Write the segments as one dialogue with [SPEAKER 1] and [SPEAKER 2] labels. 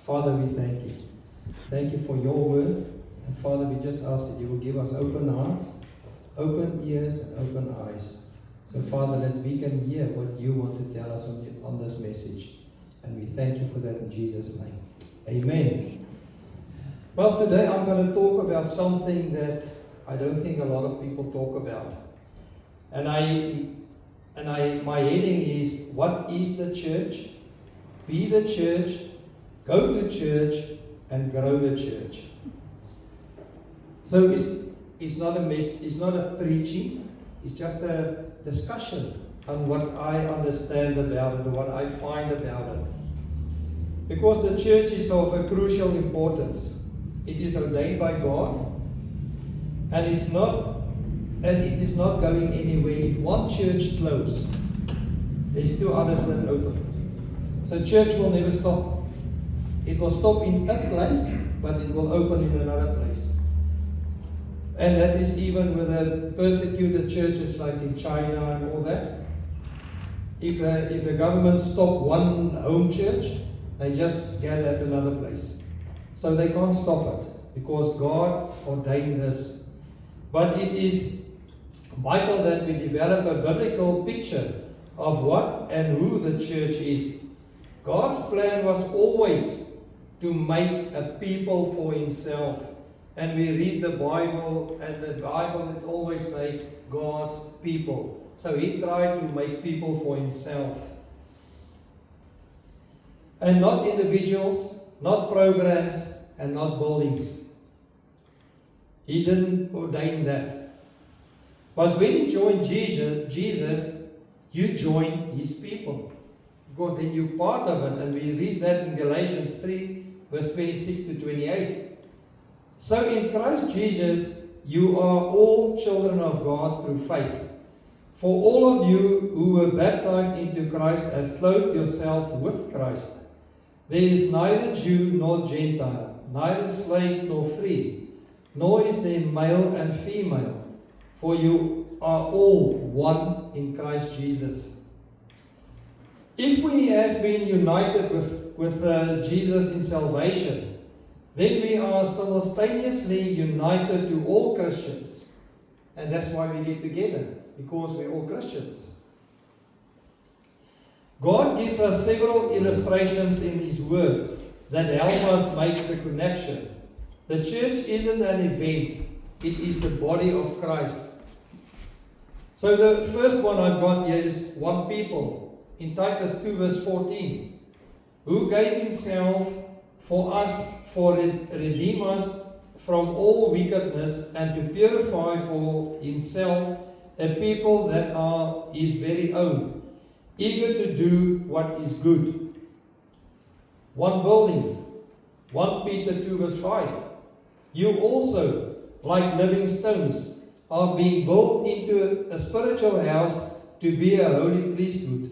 [SPEAKER 1] Father, we thank you. Thank you for your word. And Father, we just ask that you will give us open hearts, open ears, and open eyes. So Father, that we can hear what you want to tell us on this message. And we thank you for that in Jesus' name. Amen. Well, today I'm going to talk about something that I don't think a lot of people talk about. And my heading is, what is the church? Be the church, go to church, and grow the church. So it's not a preaching, it's just a discussion on what I understand about it, what I find about it. Because the church is of a crucial importance. It is ordained by God, and it is not going anywhere. If one church closes, there's two others that open. So church will never stop. It will stop in a place, but it will open in another place. And that is even with the persecuted churches like in China and all that. If the government stop one home church, they just gather at another place. So they can't stop it, because God ordained this. But it is vital that we develop a biblical picture of what and who the church is. God's plan was always to make a people for himself. And we read the Bible, and the Bible it always say God's people. So he tried to make people for himself. And not individuals, not programs, and not buildings. He didn't ordain that. But when you join Jesus, you join his people. Because then you're part of it. And we read that in Galatians 3, verse 26 to 28. So in Christ Jesus, you are all children of God through faith. For all of you who were baptized into Christ have clothed yourself with Christ. There is neither Jew nor Gentile, neither slave nor free, nor is there male and female, for you are all one in Christ Jesus. If we have been united with Jesus in salvation, then we are simultaneously united to all Christians. And that's why we get together, because we're all Christians. God gives us several illustrations in his word that help us make the connection. The church isn't an event, it is the body of Christ. So the first one I've got here is one people. In Titus 2 verse 14, who gave himself for us for redeem us from all wickedness, and to purify for himself a people that are his very own, eager to do what is good. One building, 1 Peter 2 verse 5, you also, like living stones, are being built into a spiritual house to be a holy priesthood,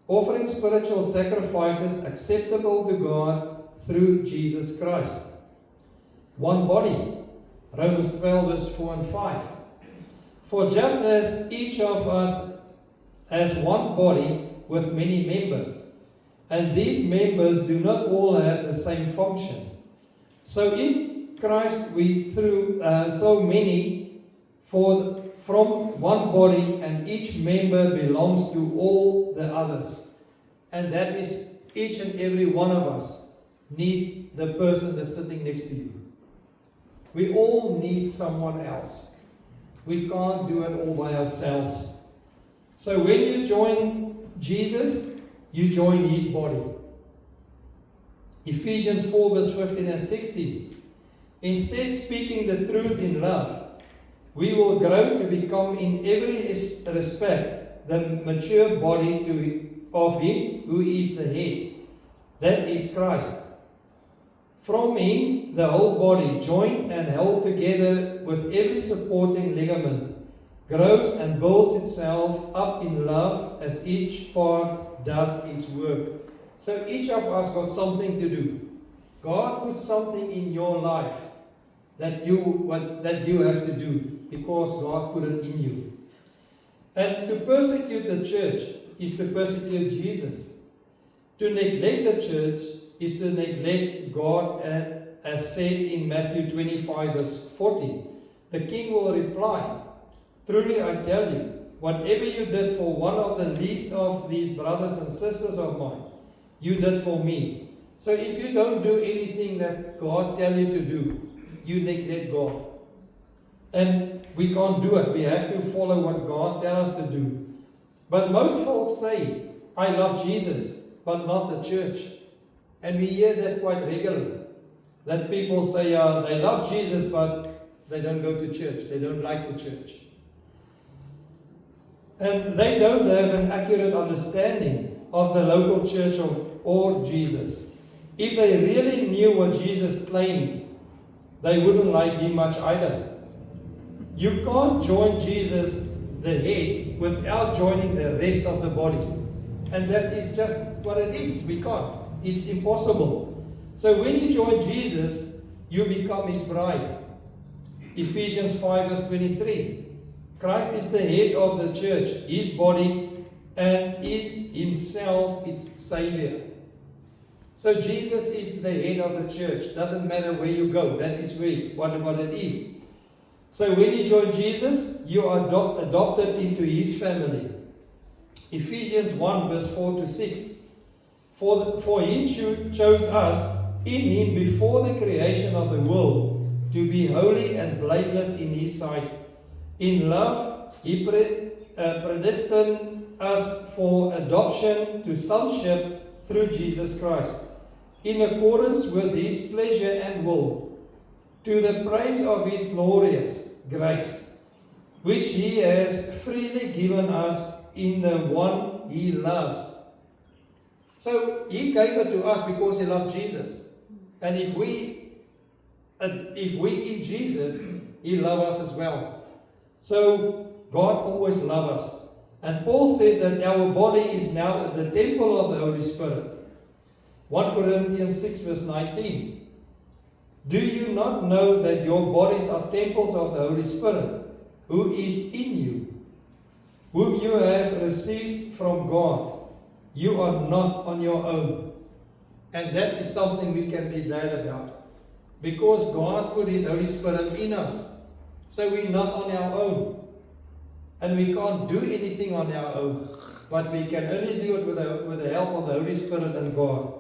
[SPEAKER 1] offering spiritual sacrifices acceptable to God through Jesus Christ. One body, Romans 12 verse 4 and 5. For just as each of us has one body with many members, and these members do not all have the same function, so in Christ we though many from one body, and each member belongs to all the others. And that is, each and every one of us need the person that's sitting next to you. We all need someone else. We can't do it all by ourselves. So when you join Jesus, you join his body. Ephesians 4 verse 15 and 16. Instead, speaking the truth in love, we will grow to become in every respect the mature body of him who is the head, that is Christ. From him, the whole body, joined and held together with every supporting ligament, grows and builds itself up in love as each part does its work. So each of us got something to do. God put something in your life that you have to do, because God put it in you. And to persecute the church is to persecute Jesus. To neglect the church is to neglect God, as said in Matthew 25 verse 40. The king will reply, truly I tell you, whatever you did for one of the least of these brothers and sisters of mine, you did for me. So if you don't do anything that God tells you to do, you neglect God. And we can't do it. We have to follow what God tells us to do. But most folks say, I love Jesus, but not the church. And we hear that quite regularly. That people say they love Jesus, but they don't go to church. They don't like the church. And they don't have an accurate understanding of the local church or Jesus. If they really knew what Jesus claimed, they wouldn't like him much either. You can't join Jesus, the head, without joining the rest of the body. And that is just what it is. We can't. It's impossible. So when you join Jesus, you become his bride. Ephesians 5 verse 23. Christ is the head of the church, his body, and is himself its Savior. So Jesus is the head of the church. Doesn't matter where you go. That is what it is. So when you join Jesus, you are adopted into his family. Ephesians 1 verse 4 to 6. For he chose us in him before the creation of the world to be holy and blameless in his sight. In love, he predestined us for adoption to sonship through Jesus Christ, in accordance with his pleasure and will, to the praise of his glorious grace, which he has freely given us in the one he loves. So he gave it to us because he loved Jesus. And if we in Jesus, he loves us as well. So God always loves us. And Paul said that our body is now the temple of the Holy Spirit. 1 Corinthians 6 verse 19. Do you not know that your bodies are temples of the Holy Spirit, who is in you, whom you have received from God? You are not on your own. And that is something we can be glad about. Because God put his Holy Spirit in us. So we're not on our own. And we can't do anything on our own. But we can only do it with the help of the Holy Spirit and God.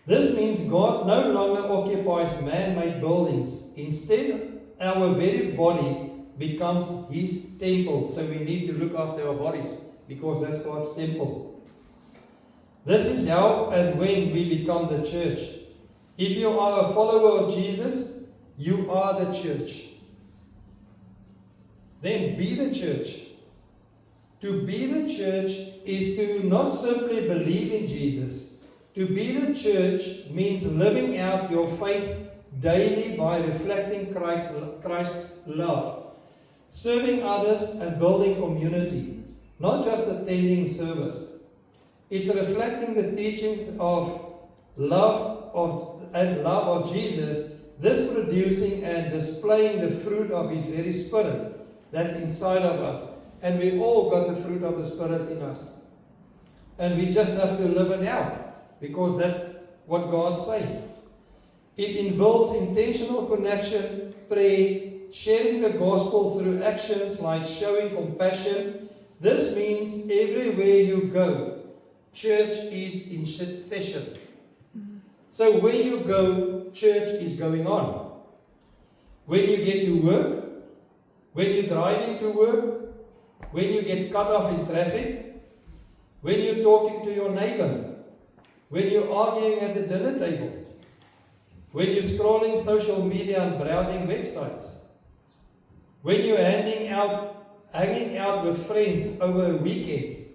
[SPEAKER 1] This means God no longer occupies man-made buildings. Instead, our very body becomes his temple. So we need to look after our bodies, because that's God's temple. This is how and when we become the church. If you are a follower of Jesus, you are the church. Then be the church. To be the church is to not simply believe in Jesus. To be the church means living out your faith daily by reflecting Christ's love, serving others and building community, not just attending service. It's reflecting the teachings of love of Jesus, this producing and displaying the fruit of his very Spirit that's inside of us. And we all got the fruit of the Spirit in us. And we just have to live it out, because that's what God's saying. It involves intentional connection, prayer, sharing the gospel through actions like showing compassion. This means everywhere you go, church is in session. So where you go, church is going on. When you get to work, when you're driving to work, when you get cut off in traffic, when you're talking to your neighbor, when you're arguing at the dinner table, when you're scrolling social media and browsing websites, when you're hanging out with friends over a weekend,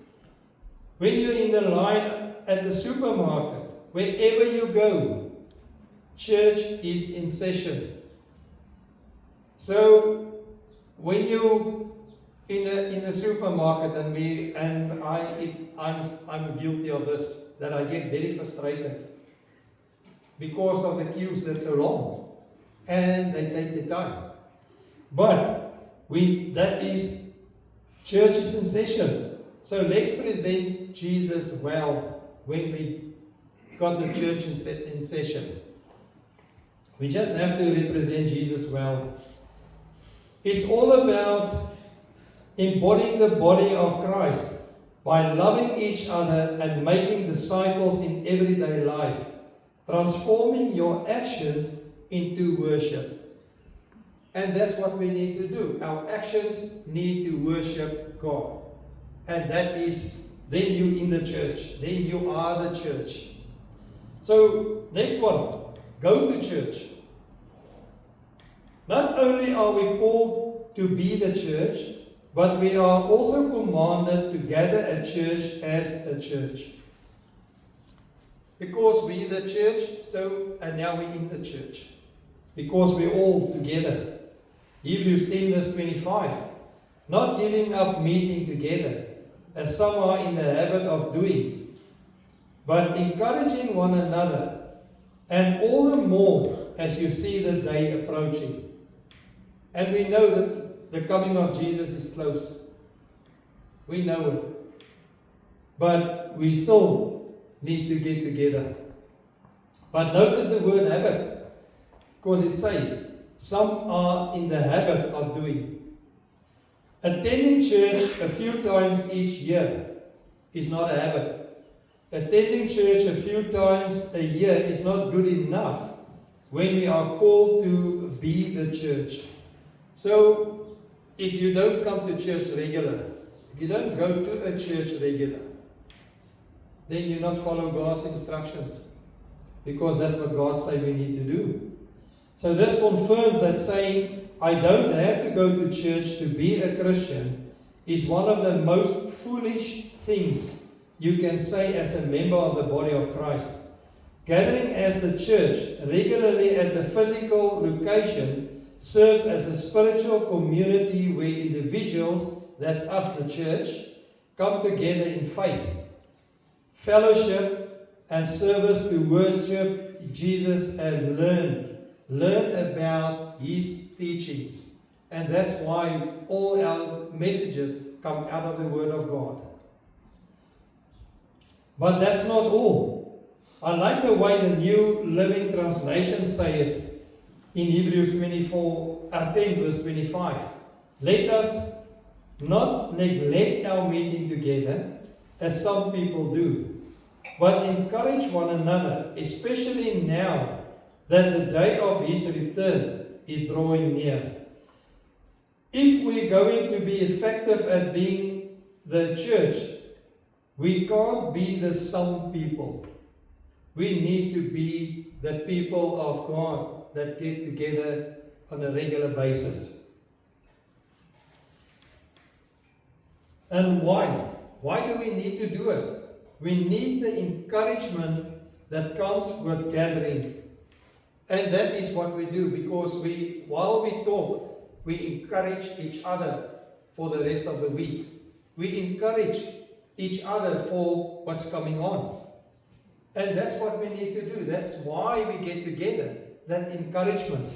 [SPEAKER 1] when you're in the line at the supermarket, wherever you go, church is in session. So when you in the supermarket, I'm guilty of this, that I get very frustrated because of the queues that's so long, and they take their time. But church is in session. So let's present Jesus well when we got the church in session. We just have to represent Jesus well. It's all about embodying the body of Christ by loving each other and making disciples in everyday life, transforming your actions into worship. And that's what we need to do. Our actions need to worship God. And that is, then you in the church. Then you are the church. So, next one. Go to church. Not only are we called to be the church, but we are also commanded to gather at church as a church. Because we the church, and now we're in the church. Because we're all together. Hebrews 10 verse 25. Not giving up meeting together, as some are in the habit of doing, but encouraging one another, and all the more as you see the day approaching. And we know that the coming of Jesus is close. We know it. But we still need to get together. But notice the word habit. Because it says, some are in the habit of doing. Attending church a few times each year is not a habit. Attending church a few times a year is not good enough when we are called to be the church. So, if you don't come to church regular, if you don't go to a church regular, then you not follow God's instructions. Because that's what God says we need to do. So this confirms that saying, I don't have to go to church to be a Christian, is one of the most foolish things you can say as a member of the body of Christ. Gathering as the church regularly at the physical location serves as a spiritual community where individuals, that's us the church, come together in faith, fellowship, and service to worship Jesus and learn about His teachings. And that's why all our messages come out of the Word of God. But that's not all. I like the way the New Living Translation say it in Hebrews 10 verse 25. Let us not neglect our meeting together, as some people do, but encourage one another, especially now that the day of His return is drawing near. If we're going to be effective at being the church, we can't be the some people. We need to be the people of God that get together on a regular basis. And why? Why do we need to do it? We need the encouragement that comes with gathering. And that is what we do, because while we talk, we encourage each other for the rest of the week. We encourage each other for what's coming on. And that's what we need to do. That's why we get together, that encouragement.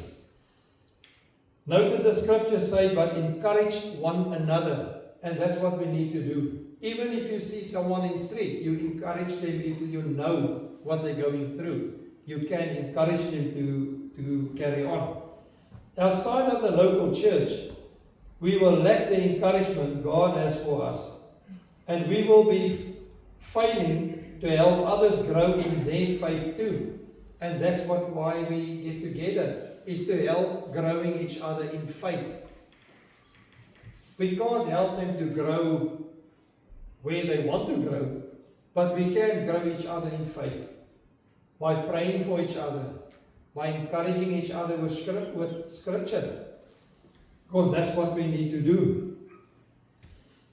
[SPEAKER 1] Notice the scriptures say, but encourage one another. And that's what we need to do. Even if you see someone in the street, you encourage them if you know what they're going through. You can encourage them to carry on. Outside of the local church, we will lack the encouragement God has for us. And we will be failing to help others grow in their faith too. And that's why we get together, is to help growing each other in faith. We can't help them to grow where they want to grow, but we can grow each other in faith by praying for each other, by encouraging each other with scriptures, because that's what we need to do.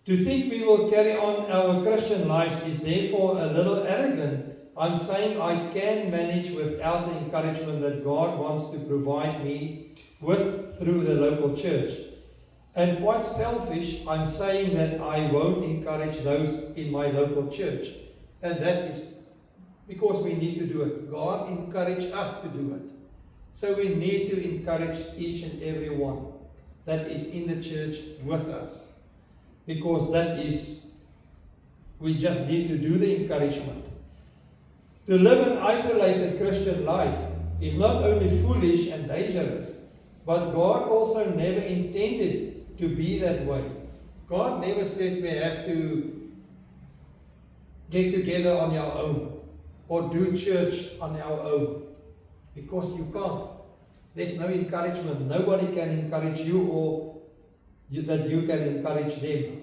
[SPEAKER 1] To think we will carry on our Christian lives is therefore a little arrogant. I'm saying I can manage without the encouragement that God wants to provide me with through the local church. And quite selfish, I'm saying that I won't encourage those in my local church. And that is because we need to do it. God encouraged us to do it. So we need to encourage each and every one that is in the church with us. Because we just need to do the encouragement. To live an isolated Christian life is not only foolish and dangerous, but God also never intended to be that way. God never said we have to get together on our own or do church on our own, because you can't. There's no encouragement. Nobody can encourage you or that you can encourage them.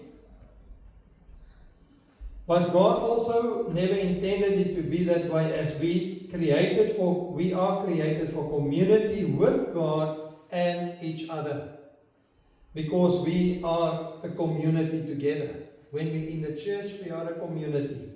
[SPEAKER 1] But God also never intended it to be that way, as we are created for community with God and each other. Because we are a community together. When we're in the church, we are a community.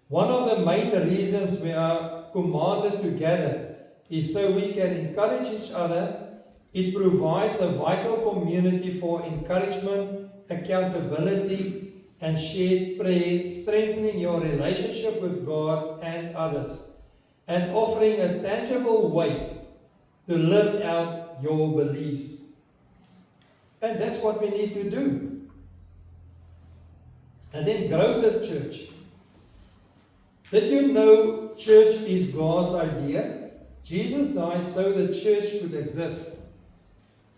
[SPEAKER 1] One of the main reasons we are commanded to gather is so we can encourage each other. It provides a vital community for encouragement, accountability, and shared prayer, strengthening your relationship with God and others, and offering a tangible way to live out your beliefs. And that's what we need to do. And then grow the church. Did you know church is God's idea? Jesus died so the church could exist.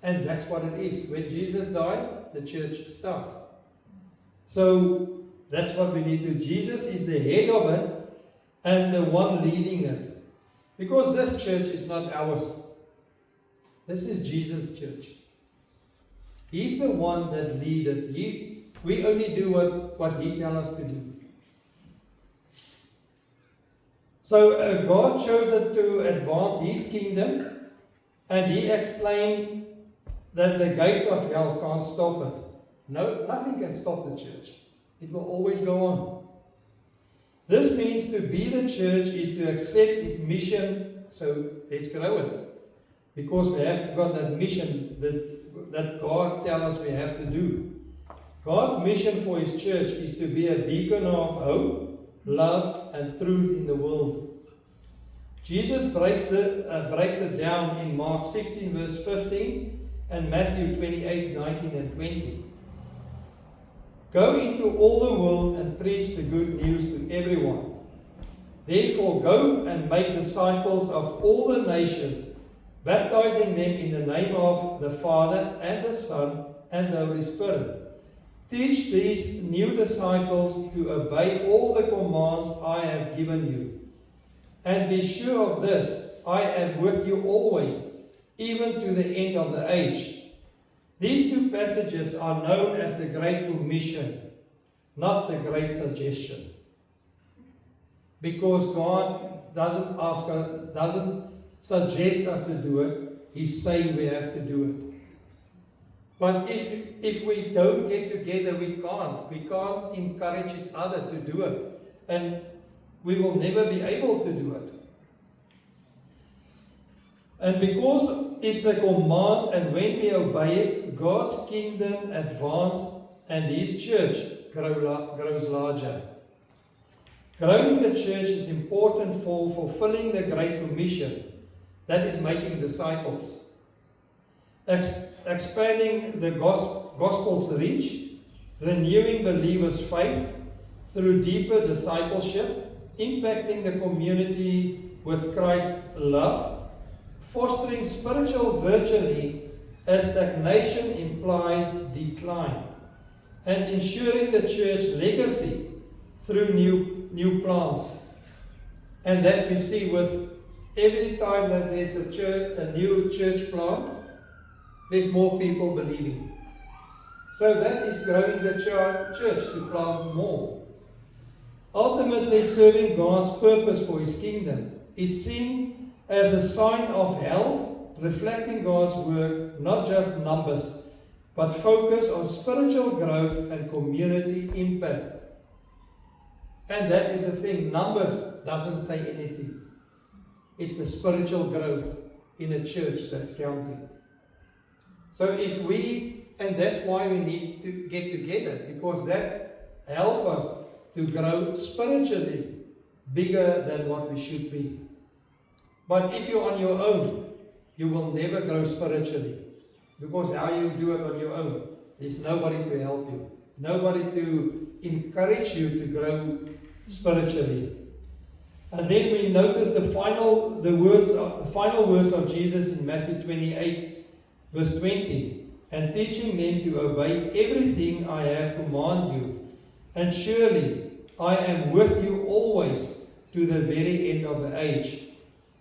[SPEAKER 1] And that's what it is. When Jesus died, the church started. So that's what we need to do. Jesus is the head of it and the one leading it. Because this church is not ours. This is Jesus' church. He's the one that leads it. We only do what He tells us to do. So God chose it to advance His kingdom, and He explained that the gates of hell can't stop it. No, nothing can stop the church. It will always go on. This means to be the church is to accept its mission, so let's grow it. Because we have got that mission that God tells us we have to do. God's mission for His church is to be a beacon of hope, love, and truth in the world. Jesus breaks it down in Mark 16 verse 15 and Matthew 28, 19 and 20. Go into all the world and preach the good news to everyone. Therefore go and make disciples of all the nations, baptizing them in the name of the Father and the Son and the Holy Spirit. Teach these new disciples to obey all the commands I have given you. And be sure of this, I am with you always, even to the end of the age. These two passages are known as the Great Commission, not the Great Suggestion. Because God doesn't suggest us to do it, He's saying we have to do it. But if we don't get together, we can't. We can't encourage each other to do it. And we will never be able to do it. And because it's a command, and when we obey it, God's kingdom advances and His church grows larger. Growing the church is important for fulfilling the Great Commission, that is making disciples. Expanding the gospel's reach, renewing believers' faith through deeper discipleship, impacting the community with Christ's love, fostering spiritual virtue as stagnation implies decline, and ensuring the church legacy through new plants. And that we see with every time that there's a new church plant, there's more people believing. So that is growing the church to plant more. Ultimately serving God's purpose for His kingdom. It's seen as a sign of health, reflecting God's work, not just numbers, but focus on spiritual growth and community impact. And that is the thing, numbers doesn't say anything. It's the spiritual growth in a church that's counting. So and that's why we need to get together, because that helps us to grow spiritually bigger than what we should be. But if you're on your own, you will never grow spiritually. Because how you do it on your own, there's nobody to help you. Nobody to encourage you to grow spiritually. And then we notice the final words of Jesus in Matthew 28, verse 20. And teaching them to obey everything I have commanded you. And surely I am with you always to the very end of the age.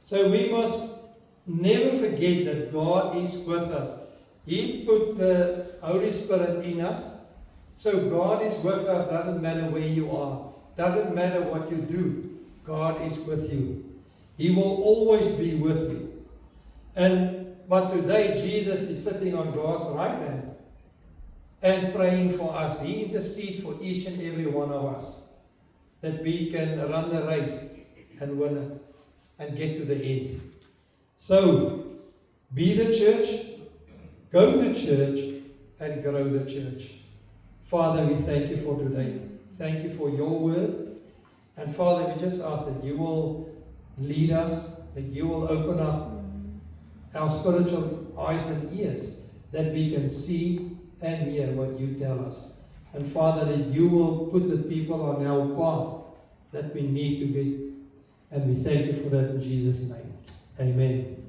[SPEAKER 1] So we must never forget that God is with us. He put the Holy Spirit in us. So God is with us. Doesn't matter where you are. Doesn't matter what you do. God is with you. He will always be with you. But today Jesus is sitting on God's right hand and praying for us. He intercedes for each and every one of us, that we can run the race and win it and get to the end. So, be the church, go to church, and grow the church. Father, we thank you for today. Thank you for your word. And Father, we just ask that you will lead us, that you will open up our spiritual eyes and ears, that we can see and hear what you tell us. And Father, that you will put the people on our path that we need to get. And we thank you for that in Jesus' name. Amen.